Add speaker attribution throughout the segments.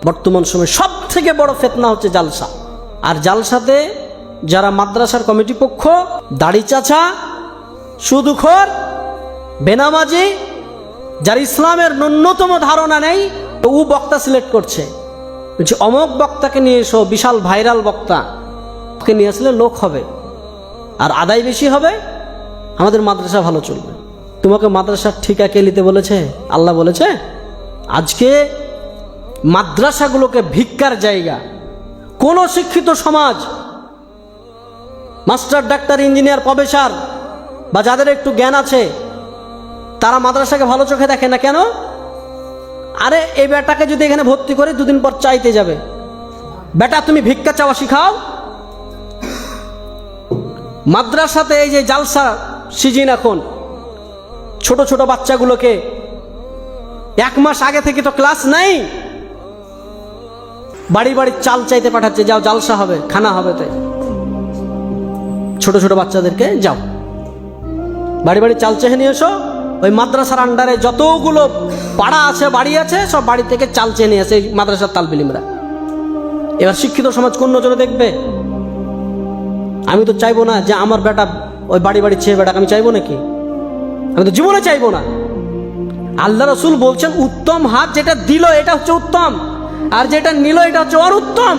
Speaker 1: বর্তমান সময়ে সব থেকে বড় ফিতনা হচ্ছে জালসা। আর জালসাতে যারা মাদ্রাসার কমিটি পক্ষ, দাড়ি চাচা, সুদখোর, বেনামাজি, যার ইসলামের ন্যূনতম ধারণা নেই, ও বক্তা সিলেক্ট করছে, বলছে অমক বক্তাকে নিয়ে এসো, বিশাল ভাইরাল বক্তা, ওকে নিয়ে আসলে লোক হবে আর আদায় বেশি হবে, আমাদের মাদ্রাসা ভালো চলবে। তোমাকে মাদ্রাসার ঠিকা কে নিতে বলেছে? আল্লাহ বলেছে। আজকে মাদ্রাসাগুলোকে ভিক্ষার জায়গা। কোন শিক্ষিত সমাজ, মাস্টার, ডাক্তার, ইঞ্জিনিয়ার, প্রফেসর বা যাদের একটু জ্ঞান আছে, তারা মাদ্রাসাকে ভালো চোখে দেখে না। কেন? আরে এই বেটাকে যদি এখানে ভর্তি করে দুদিন পর চাইতে যাবে, বেটা তুমি ভিক্ষা চাওয়া শিখাও। মাদ্রাসাতে এই যে জালসা সিজন, এখন ছোট ছোট বাচ্চাগুলোকে 1 মাস আগে থেকে তো ক্লাস নাই, বাড়ি বাড়ি চাল চাইতে পাঠাচ্ছে, যাও জালসা হবে, খানা হবে। তাই ছোট ছোট বাচ্চাদেরকে যাও বাড়ি বাড়ি চাল চেয়ে নিয়ে এসো। ওই মাদ্রাসার আন্ডারে যতগুলো পাড়া আছে, বাড়ি আছে, সব বাড়ি থেকে চাল চেয়ে নিয়ে আসে মাদ্রাসার তালবিলিমরা। এবার শিক্ষিত সমাজ কোন নজরে দেখবে? আমি তো চাইবো না যে আমার বেটা ওই বাড়ি বাড়ি চেয়ে বেটাকে আমি চাইবো নাকি? আমি তো জীবনে চাইবো না। আল্লাহ রসুল বলছেন উত্তম হাত যেটা দিল এটা হচ্ছে উত্তম, আর যেটা নিল এটা হচ্ছে অনুত্তম।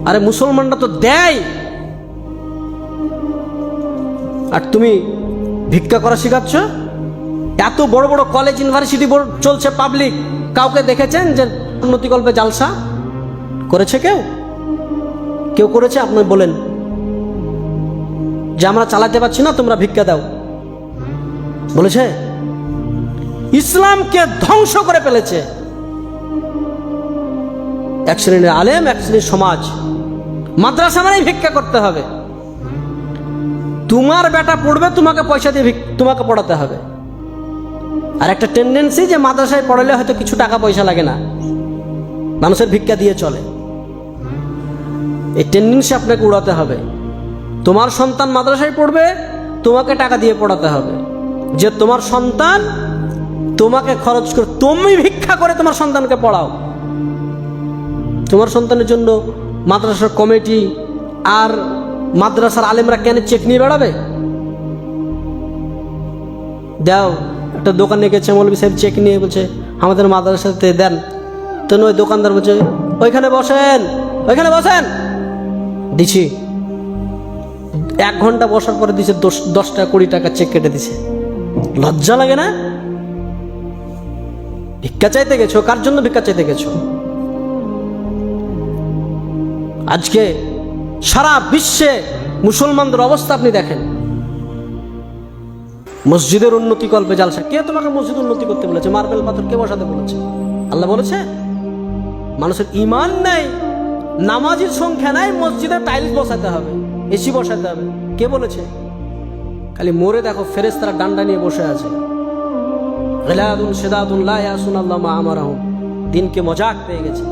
Speaker 1: আরে মুসলমানরা তো দেয়, আর তুমি ভিক্ষা করা শিখাচ্ছ। এত বড় বড় কলেজ, ইউনিভার্সিটি চলছে পাবলিক, কাউকে দেখেছেন যে উন্নতিকল্পে জালসা করেছে? কেউ করেছে? আপনি বলেন যে আমরা চালাতে পারছি না, তোমরা ভিক্ষা দাও, বলেছে? ইসলামকে ধ্বংস করে ফেলেছে এক শ্রেণীর আলেম, এক শ্রেণীর সমাজ। মাদ্রাসা মানেই ভিক্ষা করতে হবে। তোমার বেটা পড়বে, তোমাকে পয়সা দিয়ে তোমাকে পড়াতে হবে। আর একটা টেন্ডেন্সি যে মাদ্রাসায় পড়ালে হয়তো কিছু টাকা পয়সা লাগে না, মানুষের ভিক্ষা দিয়ে চলে। এই টেন্ডেন্সি আপনাকে উড়াতে হবে। তোমার সন্তান মাদ্রাসায় পড়বে, তোমাকে টাকা দিয়ে পড়াতে হবে। যে তোমার সন্তান তোমাকে খরচ করে, তুমি ভিক্ষা করে তোমার সন্তানকে পড়াও। তোমার সন্তানের জন্য মাদ্রাসার কমিটি আর মাদ্রাসার আলেমরা কেন চেক নিয়ে বেড়াবে? দাও, একটা দোকানে গেছে, মৌলভী সাহেব চেক নিয়ে বলছে আমাদের মাদ্রাসাতে দেন। তো ওই দোকানদার বলছে ওইখানে বসেন, ওইখানে বসেন, দিছি। 1 ঘন্টা বসার পরে দিছে 10 টাকা 20 টাকা চেক কেটে দিছে। লজ্জা লাগে না? ভিক্ষা চাইতে গেছো, কার জন্য ভিক্ষা চাইতে গেছো? আজকে সারা বিশ্বে মুসলমানদের অবস্থা আপনি দেখেন। মসজিদের উন্নতি কল্পে জালসা। কে তোমাকে মসজিদ উন্নতি করতে বলেছে? মার্বেল পাথর কে বসাতে বলেছে? আল্লাহ বলেছে? মানুষের ইমান নাই, নামাজির সংখ্যা নাই, মসজিদে টাইলস বসাতে হবে, এসি বসাতে হবে। কে বলেছে? খালি মোরে দেখো, ফেরেশতারা ডান্ডা নিয়ে বসে আছে। গিলাদুন শিদাদুন লা ইয়াসুন আল্লাহ মা আমারাহুম। দিনকে মজাক পেয়ে গেছে।